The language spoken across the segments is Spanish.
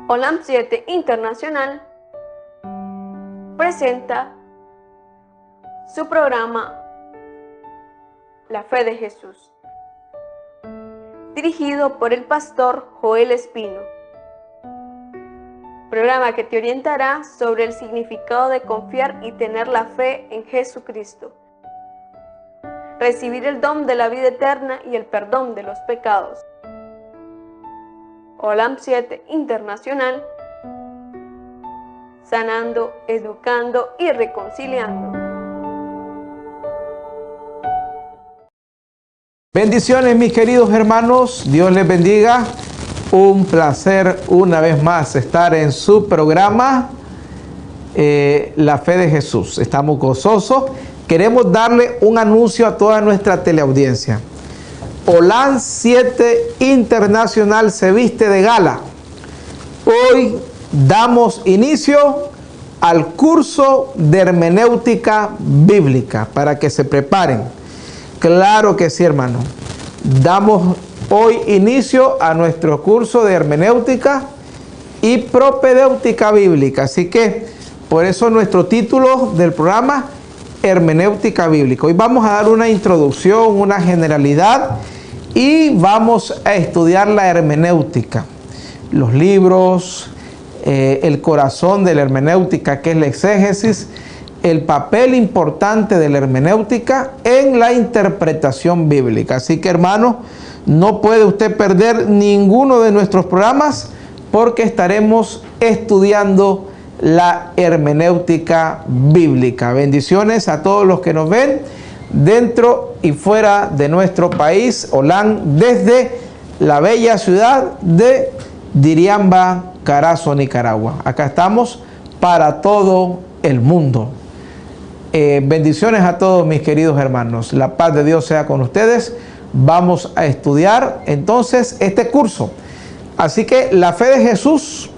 Olam 7 Internacional presenta su programa La Fe de Jesús, dirigido por el pastor Joel Espino. Programa que te orientará sobre el significado de confiar y tener la fe en Jesucristo, recibir el don de la vida eterna y el perdón de los pecados. Olam 7 Internacional, sanando, educando y reconciliando. Bendiciones, mis queridos hermanos, Dios les bendiga. Un placer una vez más estar en su programa La Fe de Jesús. Estamos gozosos. Queremos darle un anuncio a toda nuestra teleaudiencia. Olam 7 Internacional se viste de gala. Hoy damos inicio al curso de hermenéutica bíblica para que se preparen. Claro que sí, hermano. Damos hoy inicio a nuestro curso de hermenéutica y propedéutica bíblica. Así que por eso nuestro título del programa, hermenéutica bíblica. Hoy vamos a dar una introducción, una generalidad y vamos a estudiar la hermenéutica, los libros, el corazón de la hermenéutica, que es la exégesis, el papel importante de la hermenéutica en la interpretación bíblica. Así que, hermano, no puede usted perder ninguno de nuestros programas porque estaremos estudiando la hermenéutica bíblica. Bendiciones a todos los que nos ven dentro y fuera de nuestro país, Olam, desde la bella ciudad de Diriamba, Carazo, Nicaragua. Acá estamos para todo el mundo. Bendiciones a todos mis queridos hermanos. La paz de Dios sea con ustedes. Vamos a estudiar entonces este curso. Así que la fe de Jesús,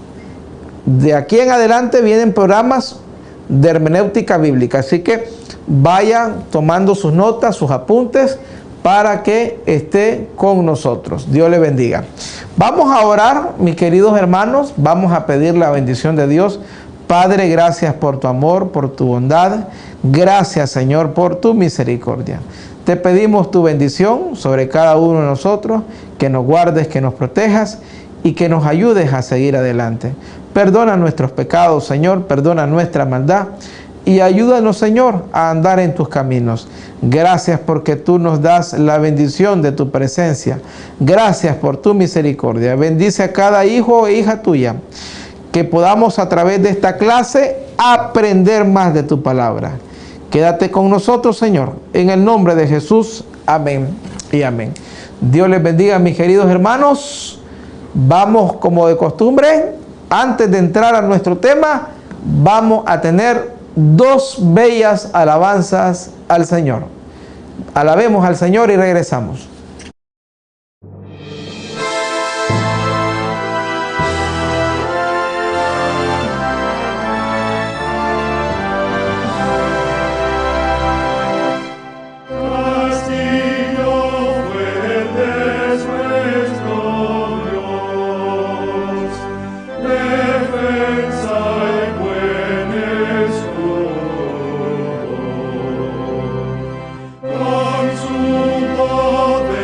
de aquí en adelante vienen programas de hermenéutica bíblica. Así que vayan tomando sus notas, sus apuntes, para que esté con nosotros. Dios le bendiga. Vamos a orar, mis queridos hermanos. Vamos a pedir la bendición de Dios. Padre, gracias por tu amor, por tu bondad. Gracias, Señor, por tu misericordia. Te pedimos tu bendición sobre cada uno de nosotros, que nos guardes, que nos protejas y que nos ayudes a seguir adelante. Perdona nuestros pecados, Señor, perdona nuestra maldad y ayúdanos, Señor, a andar en tus caminos. Gracias porque tú nos das la bendición de tu presencia. Gracias por tu misericordia. Bendice a cada hijo e hija tuya, que podamos a través de esta clase aprender más de tu palabra. Quédate con nosotros, Señor, en el nombre de Jesús. Amén y amén. Dios les bendiga, mis queridos hermanos. Vamos, como de costumbre, antes de entrar a nuestro tema, vamos a tener dos bellas alabanzas al Señor. Alabemos al Señor y regresamos. Con su poder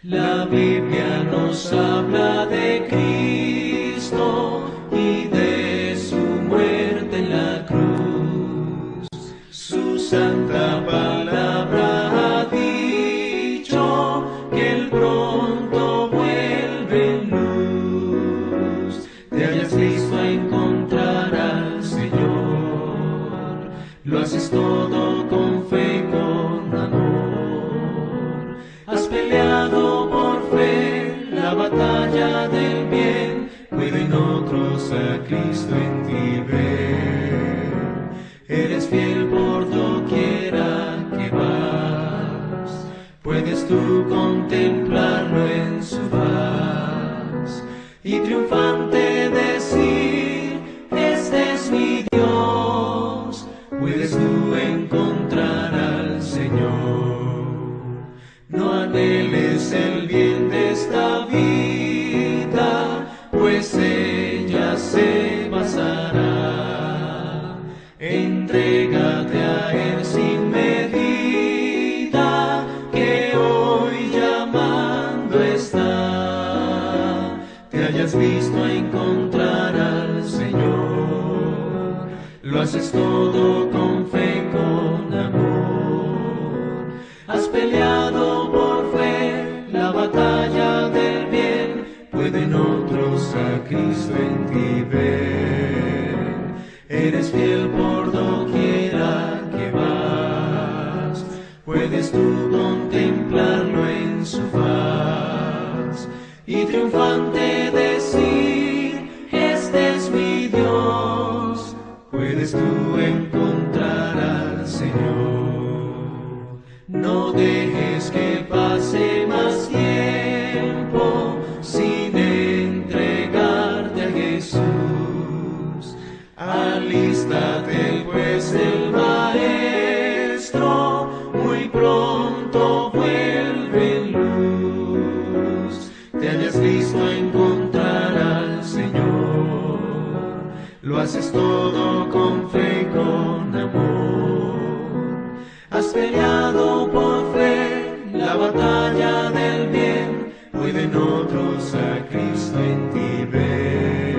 La Biblia nos habla de Cristo y de su muerte en la cruz. Su santa palabra ha dicho que Él pronto vuelve en luz. Te hayas listo a encontrar al Señor, lo haces todo con fe y con amor. Has peleado por fe la batalla del bien, pueden otros a Cristo en ti ver. Eres fiel por doquiera que vas, puedes tú contemplarlo en su faz y triunfante decir: este es mi Dios. Puedes tú encontrar al Señor. No anheles el bien de esta vida, pues ella se pasará. Entrégate a Él sin medida, que hoy llamando está. Te hayas visto a encontrar al Señor, lo haces todo con fe y con amor. Has peleado por fe la batalla del bien, pueden otros a Cristo en ti ver. Eres fiel por doquiera que vas, puedes tú contemplarlo en su faz y triunfante decir: este es mi Dios. Puedes tú encontrar al Señor. No dejes que pase más tiempo sin entregarte a Jesús. Alístate, pues el Maestro muy pronto vuelve en luz. Te hayas listo a encontrar al Señor, lo haces todo con fe y con amor. Has peleado por fe la batalla del bien, pueden otros a Cristo en ti ver.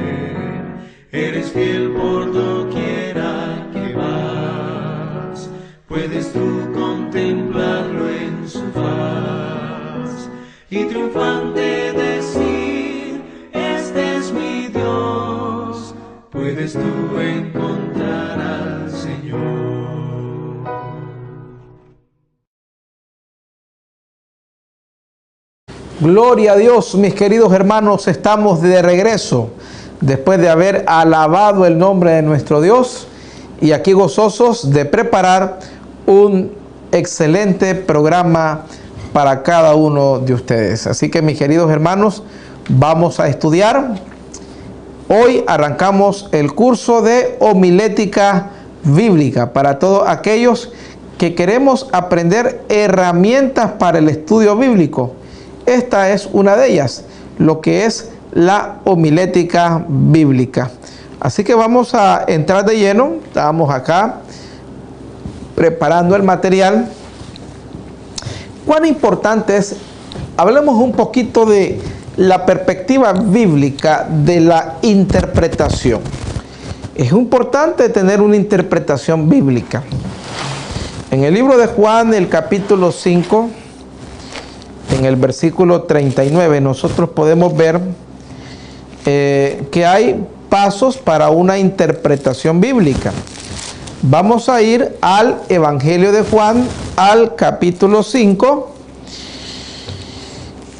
Eres fiel por doquiera que vas, puedes tú contemplarlo en su faz y triunfante decir: este es mi Dios. Puedes tú encontrar al Señor. Gloria a Dios, mis queridos hermanos, estamos de regreso después de haber alabado el nombre de nuestro Dios y aquí gozosos de preparar un excelente programa para cada uno de ustedes. Así que, mis queridos hermanos, vamos a estudiar. Hoy arrancamos el curso de homilética bíblica para todos aquellos que queremos aprender herramientas para el estudio bíblico. esta es una de ellas, lo que es la homilética bíblica. Así que vamos a entrar de lleno. Estamos acá preparando el material. ¿Cuán importante es? Hablemos un poquito de la perspectiva bíblica de la interpretación. Es importante tener una interpretación bíblica. En el libro de Juan, el capítulo 5, en el versículo 39, nosotros podemos ver que hay pasos para una interpretación bíblica. Vamos a ir al Evangelio de Juan, al capítulo 5,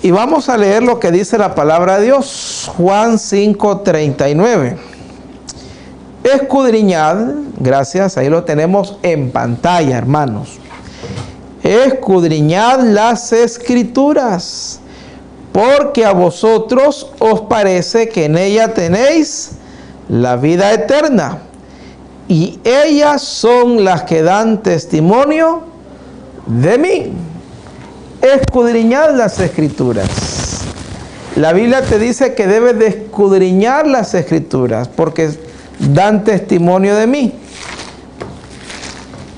y vamos a leer lo que dice la palabra de Dios. Juan 5, 39. Escudriñad, gracias, ahí lo tenemos en pantalla, hermanos. Escudriñad las Escrituras, porque a vosotros os parece que en ella tenéis la vida eterna, y ellas son las que dan testimonio de mí. Escudriñad las Escrituras. La Biblia te dice que debes de escudriñar las Escrituras, porque dan testimonio de mí.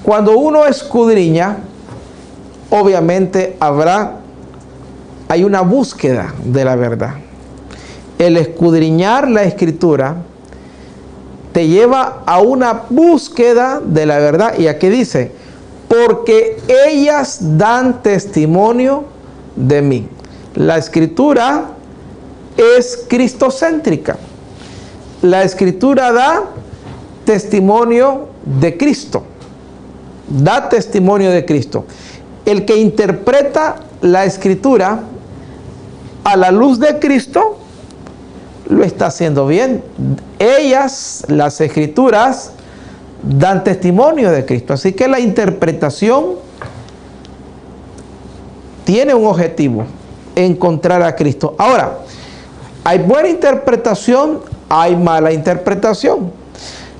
Cuando uno escudriña, obviamente hay una búsqueda de la verdad. El escudriñar la Escritura te lleva a una búsqueda de la verdad. Y aquí dice, porque ellas dan testimonio de mí. La Escritura es cristocéntrica. La Escritura da testimonio de Cristo. Da testimonio de Cristo. El que interpreta la Escritura a la luz de Cristo, lo está haciendo bien. Ellas, las Escrituras, dan testimonio de Cristo. Así que la interpretación tiene un objetivo: encontrar a Cristo. Ahora, hay buena interpretación, hay mala interpretación.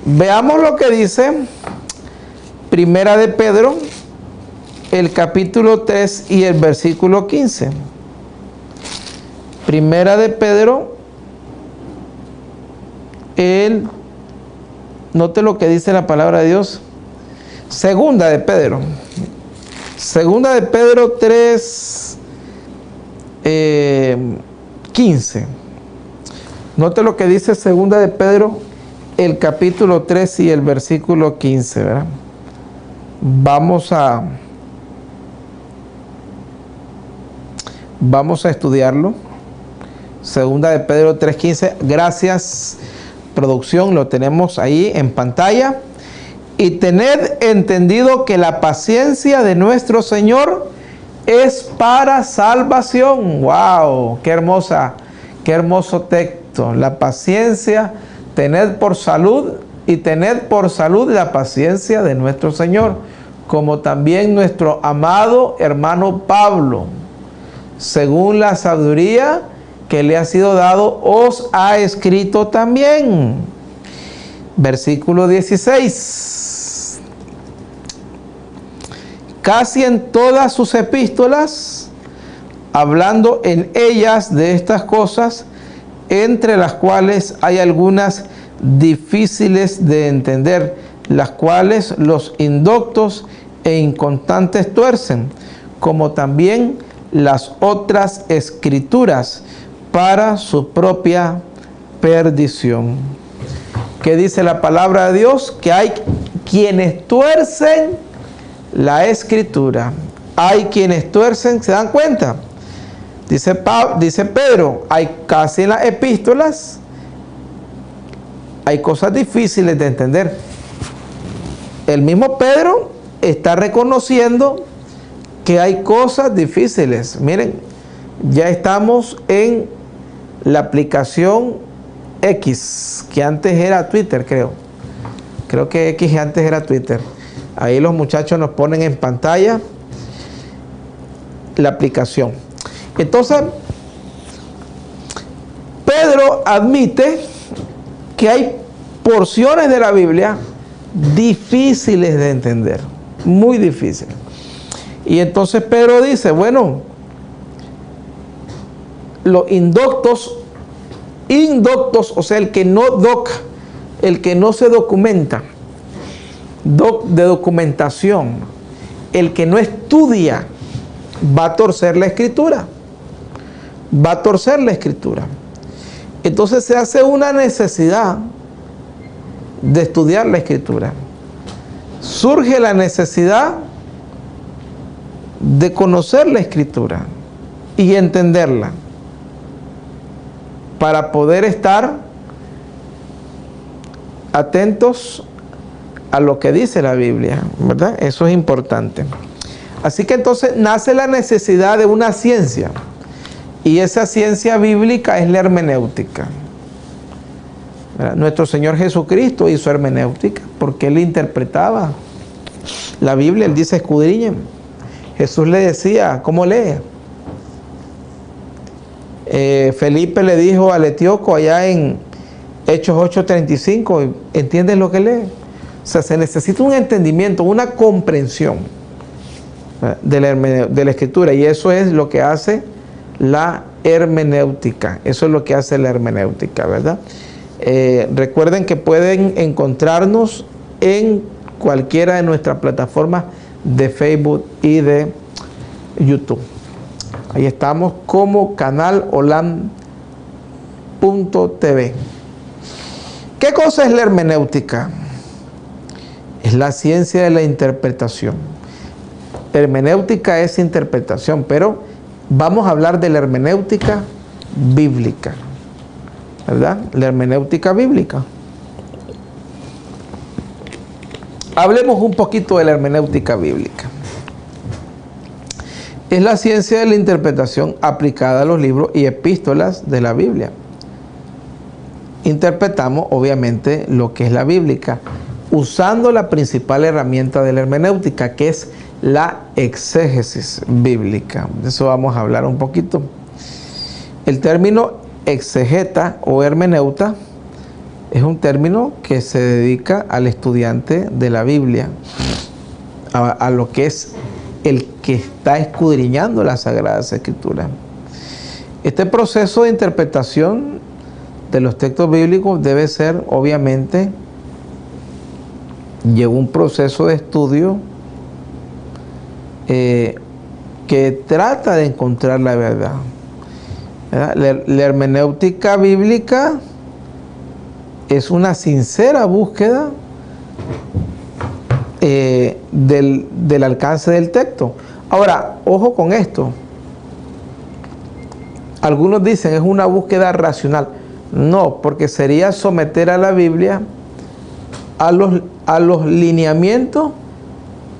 Veamos lo que dice Primera de Pedro, el capítulo 3 y el versículo 15. Primera de Pedro, note lo que dice la palabra de Dios. Segunda de Pedro 3, 15. Note lo que dice Segunda de Pedro, el capítulo 3 y el versículo 15, ¿verdad? Vamos a estudiarlo. Segunda de Pedro 3:15. Gracias, producción, lo tenemos ahí en pantalla. Y tened entendido que la paciencia de nuestro Señor es para salvación. ¡Wow! ¡Qué hermosa! ¡Qué hermoso texto! La paciencia, tened por salud, y tened por salud la paciencia de nuestro Señor, como también nuestro amado hermano Pablo, según la sabiduría que le ha sido dado, os ha escrito también. Versículo 16. Casi en todas sus epístolas, hablando en ellas de estas cosas, entre las cuales hay algunas difíciles de entender, las cuales los indoctos e inconstantes tuercen, como también las otras escrituras, para su propia perdición. ¿Qué dice la palabra de Dios? Que hay quienes tuercen la Escritura. Hay quienes tuercen, ¿se dan cuenta? Dice Pedro, hay casi en las epístolas, hay cosas difíciles de entender. El mismo Pedro está reconociendo que hay cosas difíciles. Miren, ya estamos en la aplicación X, que antes era Twitter, creo que X antes era Twitter. Ahí los muchachos nos ponen en pantalla la aplicación. Entonces, Pedro admite que hay porciones de la Biblia difíciles de entender, muy difíciles. Y entonces Pedro dice, bueno, los indoctos, o sea, el que no se documenta, de documentación, el que no estudia, va a torcer la escritura. Va a torcer la escritura. Entonces se hace una necesidad de estudiar la escritura. Surge la necesidad de conocer la escritura y entenderla para poder estar atentos a lo que dice la Biblia, ¿verdad? Eso es importante. Así que entonces nace la necesidad de una ciencia, y esa ciencia bíblica es la hermenéutica. ¿Verdad? Nuestro Señor Jesucristo hizo hermenéutica porque Él interpretaba la Biblia. Él dice: escudriñen. Jesús le decía: ¿cómo lee? Felipe le dijo al etíope allá en Hechos 8:35, ¿entiendes lo que lee? O sea, se necesita un entendimiento, una comprensión de la escritura, y eso es lo que hace la hermenéutica. Eso es lo que hace la hermenéutica, ¿verdad? Recuerden que pueden encontrarnos en cualquiera de nuestras plataformas de Facebook y de YouTube. Ahí estamos como canal Olam.tv. ¿Qué cosa es la hermenéutica? Es la ciencia de la interpretación. Hermenéutica es interpretación, pero vamos a hablar de la hermenéutica bíblica, ¿verdad? La hermenéutica bíblica. Hablemos un poquito de la hermenéutica bíblica. Es la ciencia de la interpretación aplicada a los libros y epístolas de la Biblia. Interpretamos, obviamente, lo que es la bíblica, usando la principal herramienta de la hermenéutica, que es la exégesis bíblica. De eso vamos a hablar un poquito. El término exegeta o hermeneuta es un término que se dedica al estudiante de la Biblia, a lo que es el que está escudriñando las Sagradas Escrituras. Este proceso de interpretación de los textos bíblicos debe ser, obviamente, lleva un proceso de estudio que trata de encontrar la verdad. La hermenéutica bíblica es una sincera búsqueda del alcance del texto. Ahora, ojo con esto. Algunos dicen es una búsqueda racional. No, porque sería someter a la Biblia a los lineamientos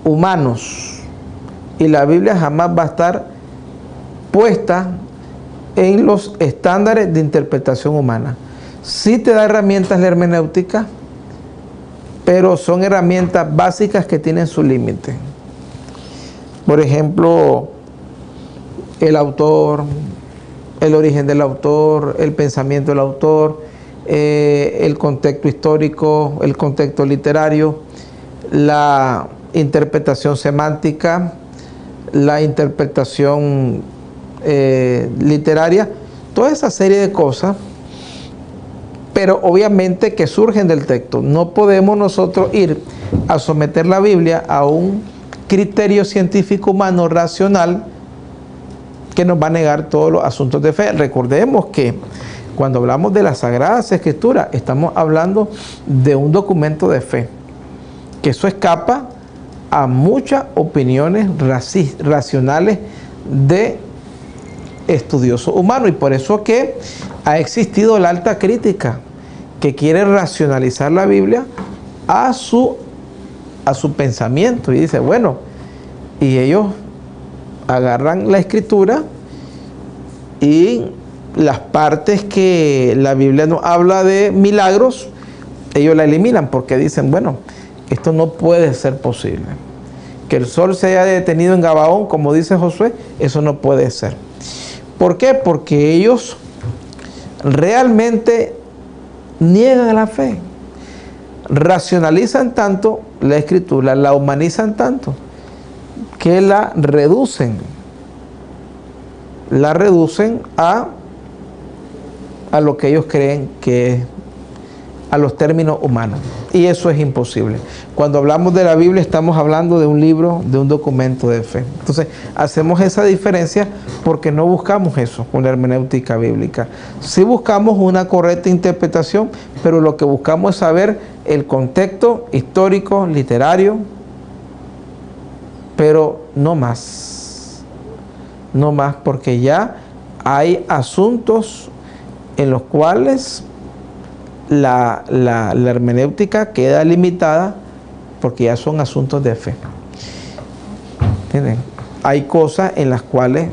humanos. Y la Biblia jamás va a estar puesta en los estándares de interpretación humana. Sí te da herramientas la hermenéutica, pero son herramientas básicas que tienen su límite. Por ejemplo, el autor, el origen del autor, el pensamiento del autor, el contexto histórico, el contexto literario, la interpretación semántica, la interpretación literaria, toda esa serie de cosas, pero obviamente que surgen del texto. No podemos nosotros ir a someter la Biblia a un criterio científico humano racional que nos va a negar todos los asuntos de fe. Recordemos que cuando hablamos de las Sagradas Escrituras, estamos hablando de un documento de fe, que eso escapa a muchas opiniones racionales de estudiosos humanos, y por eso que ha existido la alta crítica que quiere racionalizar la Biblia a su pensamiento, y dice, bueno, y ellos agarran la escritura y las partes que la Biblia nos habla de milagros, ellos la eliminan porque dicen, bueno, esto no puede ser posible. Que el sol se haya detenido en Gabaón, como dice Josué, eso no puede ser. ¿Por qué? Porque ellos realmente niegan la fe. Racionalizan tanto la escritura, la humanizan tanto, que la reducen a a lo que ellos creen que es, a los términos humanos. Y eso es imposible. Cuando hablamos de la Biblia estamos hablando de un libro, de un documento de fe. Entonces hacemos esa diferencia porque no buscamos eso con la hermenéutica bíblica. Sí buscamos una correcta interpretación, pero lo que buscamos es saber el contexto histórico, literario, pero no más. No más, porque ya hay asuntos en los cuales la hermenéutica queda limitada porque ya son asuntos de fe. ¿Entienden? Hay cosas en las cuales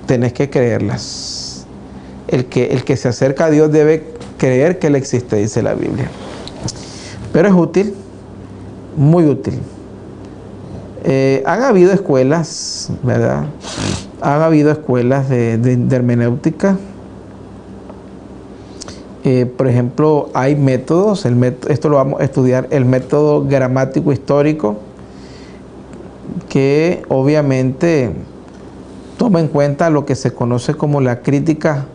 tenés que creerlas. El que se acerca a Dios debe creer que Él existe, dice la Biblia. Pero es útil, muy útil. Han habido escuelas, ¿verdad? Han habido escuelas de hermenéutica. Por ejemplo, hay métodos, esto lo vamos a estudiar, el método gramático histórico, que obviamente toma en cuenta lo que se conoce como la crítica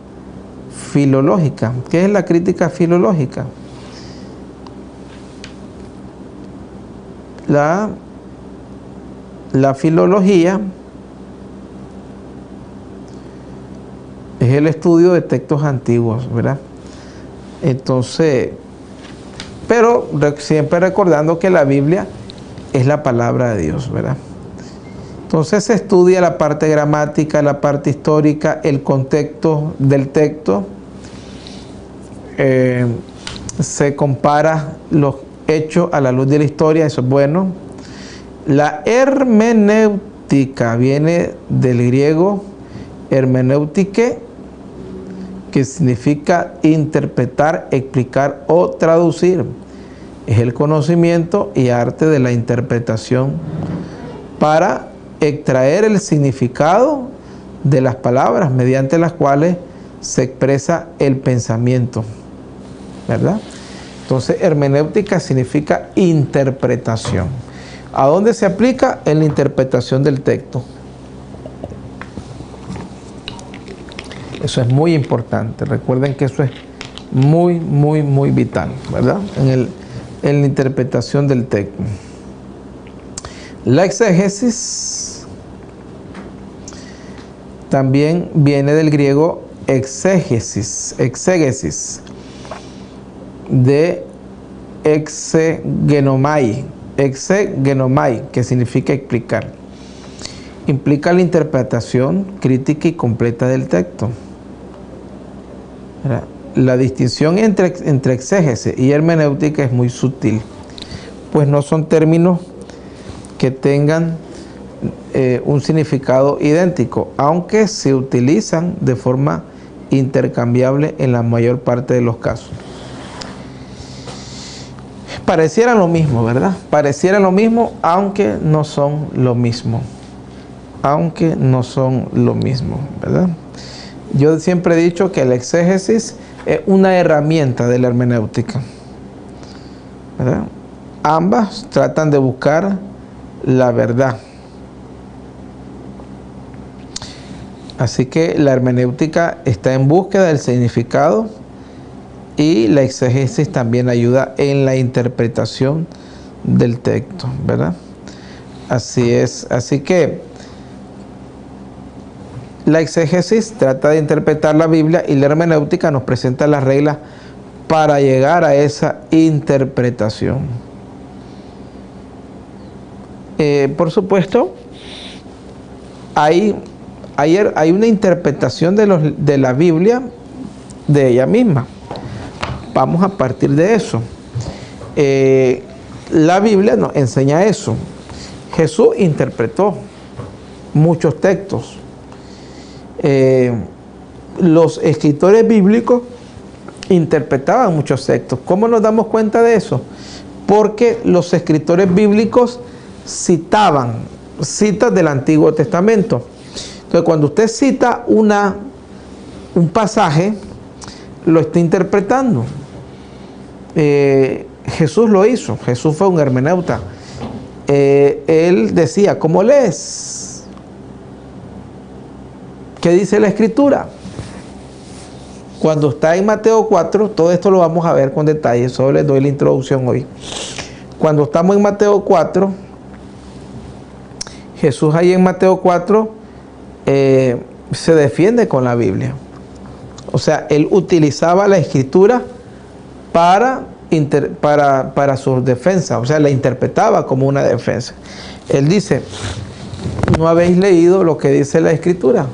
filológica. ¿Qué es la crítica filológica? La filología es el estudio de textos antiguos, ¿verdad? Entonces, pero siempre recordando que la Biblia es la palabra de Dios, ¿verdad? Entonces se estudia la parte gramática, la parte histórica, el contexto del texto, se compara los hechos a la luz de la historia, eso es bueno. La hermenéutica viene del griego hermeneutike, que significa interpretar, explicar o traducir. Es el conocimiento y arte de la interpretación para extraer el significado de las palabras mediante las cuales se expresa el pensamiento, ¿verdad? Entonces, hermenéutica significa interpretación. ¿A dónde se aplica? En la interpretación del texto. Eso es muy importante. Recuerden que eso es muy, muy, muy vital, ¿verdad? En la interpretación del texto. La exégesis también viene del griego exégesis, de exegenomai, que significa explicar. Implica la interpretación crítica y completa del texto. La distinción entre exégesis y hermenéutica es muy sutil, pues no son términos que tengan un significado idéntico, aunque se utilizan de forma intercambiable en la mayor parte de los casos. Parecieran lo mismo, ¿verdad? Parecieran lo mismo, aunque no son lo mismo. Aunque no son lo mismo, ¿verdad? Yo siempre he dicho que la exégesis es una herramienta de la hermenéutica, ¿verdad? Ambas tratan de buscar la verdad. Así que la hermenéutica está en búsqueda del significado y la exégesis también ayuda en la interpretación del texto, ¿verdad? Así es. Así que la exégesis trata de interpretar la Biblia y la hermenéutica nos presenta las reglas para llegar a esa interpretación. Por supuesto, hay una interpretación de la Biblia de ella misma. Vamos a partir de eso. La Biblia nos enseña eso. Jesús interpretó muchos textos. Los escritores bíblicos interpretaban muchos textos. ¿Cómo nos damos cuenta de eso? Porque los escritores bíblicos citaban citas del Antiguo Testamento. Entonces, cuando usted cita un pasaje, lo está interpretando. Jesús lo hizo. Jesús fue un hermeneuta. Él decía, ¿cómo lees? ¿Qué dice la Escritura? Cuando está en Mateo 4, todo esto lo vamos a ver con detalle, solo les doy la introducción hoy. Cuando estamos en Mateo 4, Jesús ahí en Mateo 4 se defiende con la Biblia. O sea, él utilizaba la escritura para su defensa, o sea, la interpretaba como una defensa. Él dice, ¿no habéis leído lo que dice la escritura?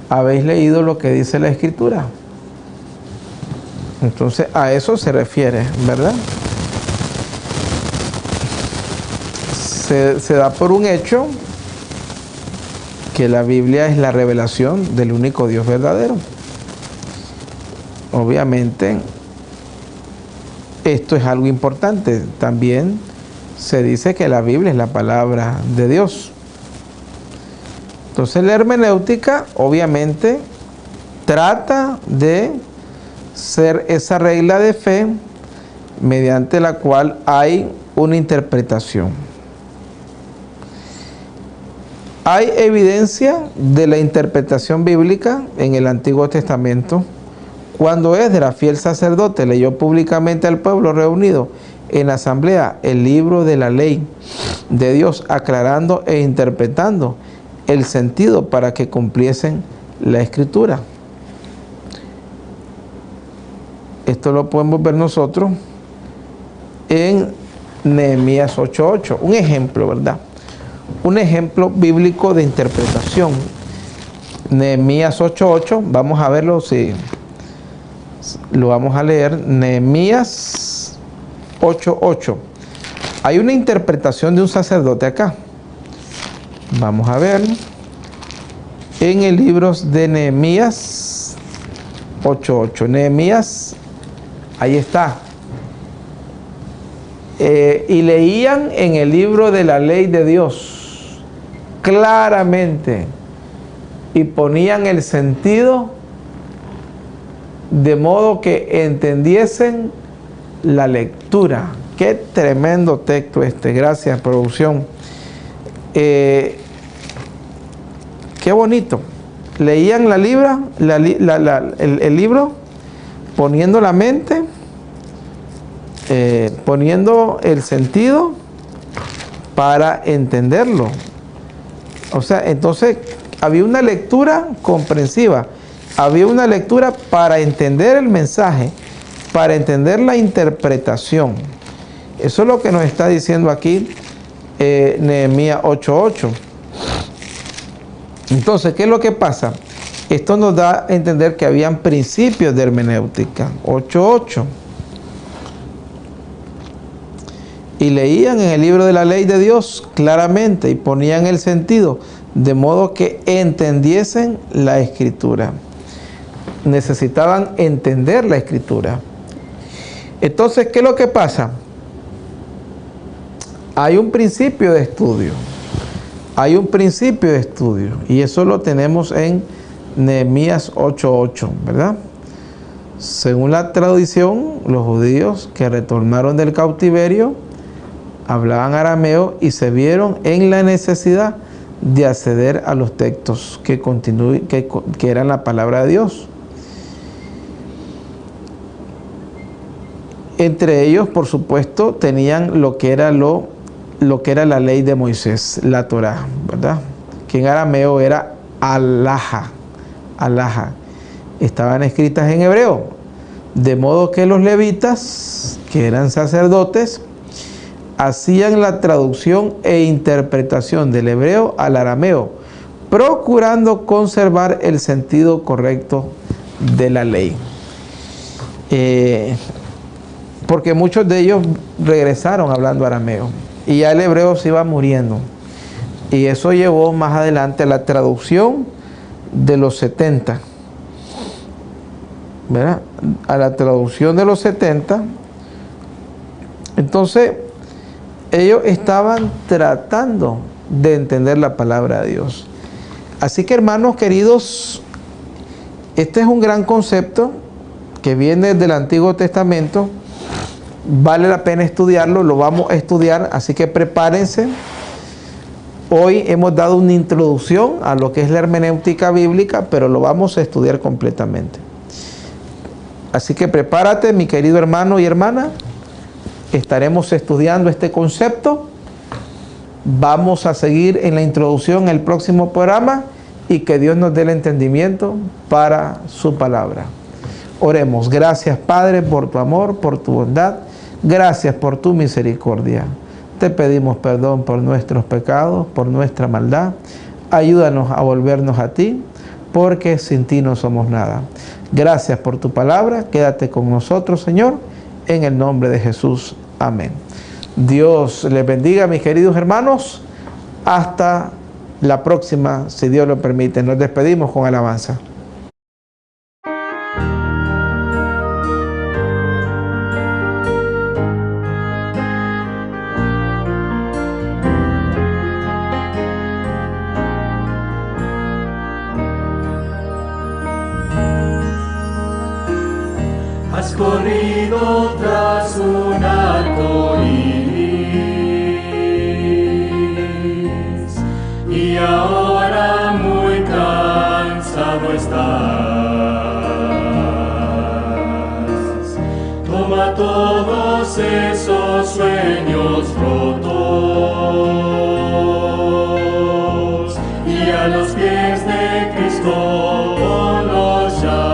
¿Habéis leído lo que dice la escritura? Entonces, a eso se refiere, ¿verdad? Se da por un hecho que la Biblia es la revelación del único Dios verdadero. Obviamente, esto es algo importante. También se dice que la Biblia es la palabra de Dios. Entonces, la hermenéutica, obviamente, trata de ser esa regla de fe mediante la cual hay una interpretación. Hay evidencia de la interpretación bíblica en el Antiguo Testamento. Cuando Esdras, fiel sacerdote, leyó públicamente al pueblo reunido en la asamblea el libro de la ley de Dios, aclarando e interpretando el sentido para que cumpliesen la escritura. Esto lo podemos ver nosotros en Nehemías 8:8. Un ejemplo, ¿verdad? Un ejemplo bíblico de interpretación. Nehemías 8:8. Vamos a verlo, si lo vamos a leer. Nehemías 8:8. Hay una interpretación de un sacerdote acá. Vamos a ver. En el libro de Nehemías 8:8. Nehemías, ahí está. Y leían en el libro de la ley de Dios claramente y ponían el sentido de modo que entendiesen la lectura. Qué tremendo texto este. Gracias, producción. Qué bonito. Leían el libro poniendo la mente, poniendo el sentido para entenderlo. O sea, entonces había una lectura comprensiva, había una lectura para entender el mensaje, para entender la interpretación. Eso es lo que nos está diciendo aquí Nehemías 8:8. Entonces, ¿qué es lo que pasa? Esto nos da a entender que habían principios de hermenéutica. 8:8. Y leían en el libro de la ley de Dios claramente y ponían el sentido, de modo que entendiesen la escritura. Necesitaban entender la escritura. Entonces, ¿qué es lo que pasa? Hay un principio de estudio. Hay un principio de estudio. Y eso lo tenemos en Nehemías 8:8, ¿verdad? Según la tradición, los judíos que retornaron del cautiverio hablaban arameo y se vieron en la necesidad de acceder a los textos que eran la palabra de Dios. Entre ellos, por supuesto, tenían lo que era la ley de Moisés, la Torá, ¿verdad? Que en arameo era Alaha. Estaban escritas en hebreo, de modo que los levitas, que eran sacerdotes, hacían la traducción e interpretación del hebreo al arameo, procurando conservar el sentido correcto de la ley. Porque muchos de ellos regresaron hablando arameo y ya el hebreo se iba muriendo. Y eso llevó más adelante a la traducción de los 70. ¿Verdad? A la traducción de los 70. Entonces, ellos estaban tratando de entender la palabra de Dios. Así que, hermanos queridos, este es un gran concepto que viene del Antiguo Testamento. Vale la pena estudiarlo, lo vamos a estudiar, así que prepárense. Hoy hemos dado una introducción a lo que es la hermenéutica bíblica, pero lo vamos a estudiar completamente. Así que prepárate, mi querido hermano y hermana. Estaremos estudiando este concepto. Vamos a seguir en la introducción en el próximo programa y que Dios nos dé el entendimiento para su palabra. Oremos. Gracias, Padre, por tu amor, por tu bondad. Gracias por tu misericordia. Te pedimos perdón por nuestros pecados, por nuestra maldad. Ayúdanos a volvernos a ti, porque sin ti no somos nada. Gracias por tu palabra. Quédate con nosotros, Señor, en el nombre de Jesús. Amén. Dios les bendiga, mis queridos hermanos. Hasta la próxima, si Dios lo permite. Nos despedimos con alabanza. Has corrido tras un arco iris y ahora muy cansado estás. Toma todos esos sueños rotos y a los pies de Cristo ponlos ya.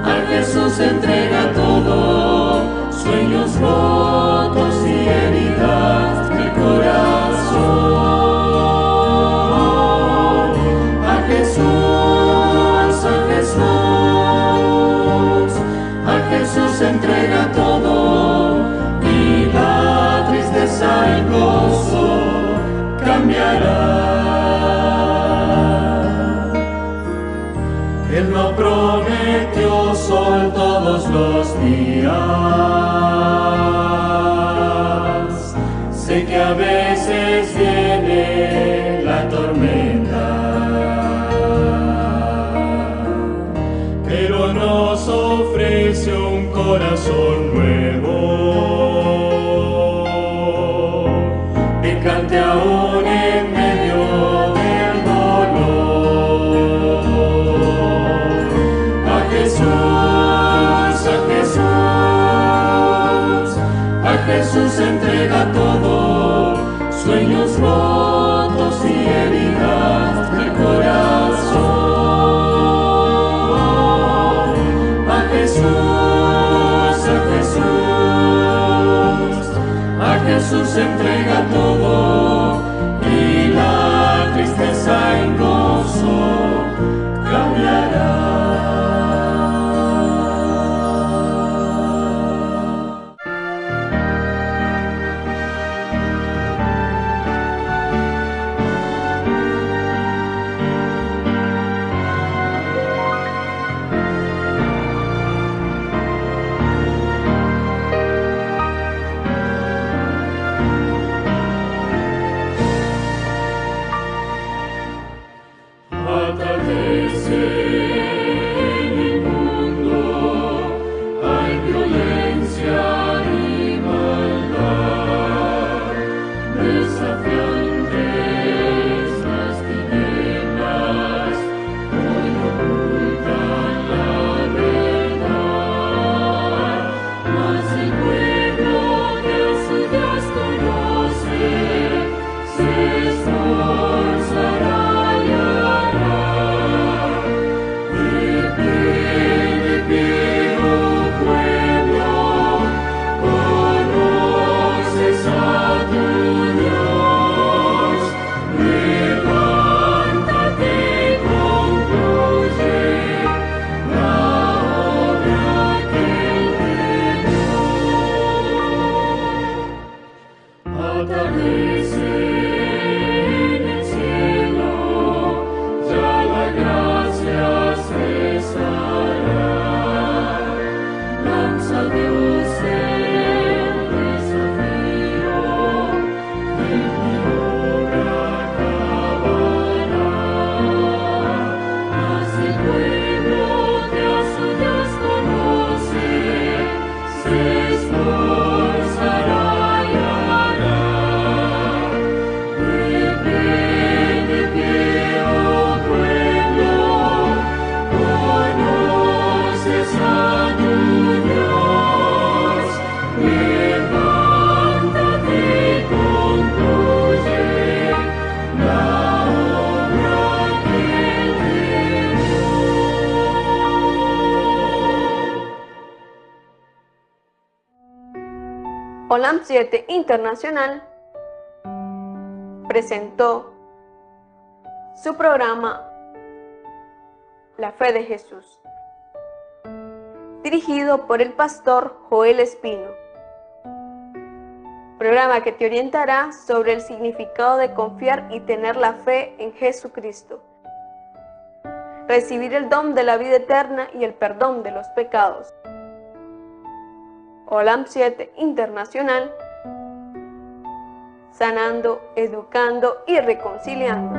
A Jesús entrega todo, sueños rotos y heridas del corazón. A Jesús entrega todo y la tristeza en gozo cambiará. Él no prometió sol todos los días. Sé que a veces viene la tormenta, pero nos ofrece un corazón nuevo que cante aún en medio del dolor. A Jesús entrega todo, sueños rotos y heridas del corazón. A Jesús entrega todo y la tristeza en gozo cambiará. Pueblo que a su Dios conoce. OLAM 7 Internacional presentó su programa La Fe de Jesús, dirigido por el pastor Joel Espino. Programa que te orientará sobre el significado de confiar y tener la fe en Jesucristo, recibir el don de la vida eterna y el perdón de los pecados. OLAM 7 Internacional, sanando, educando y reconciliando.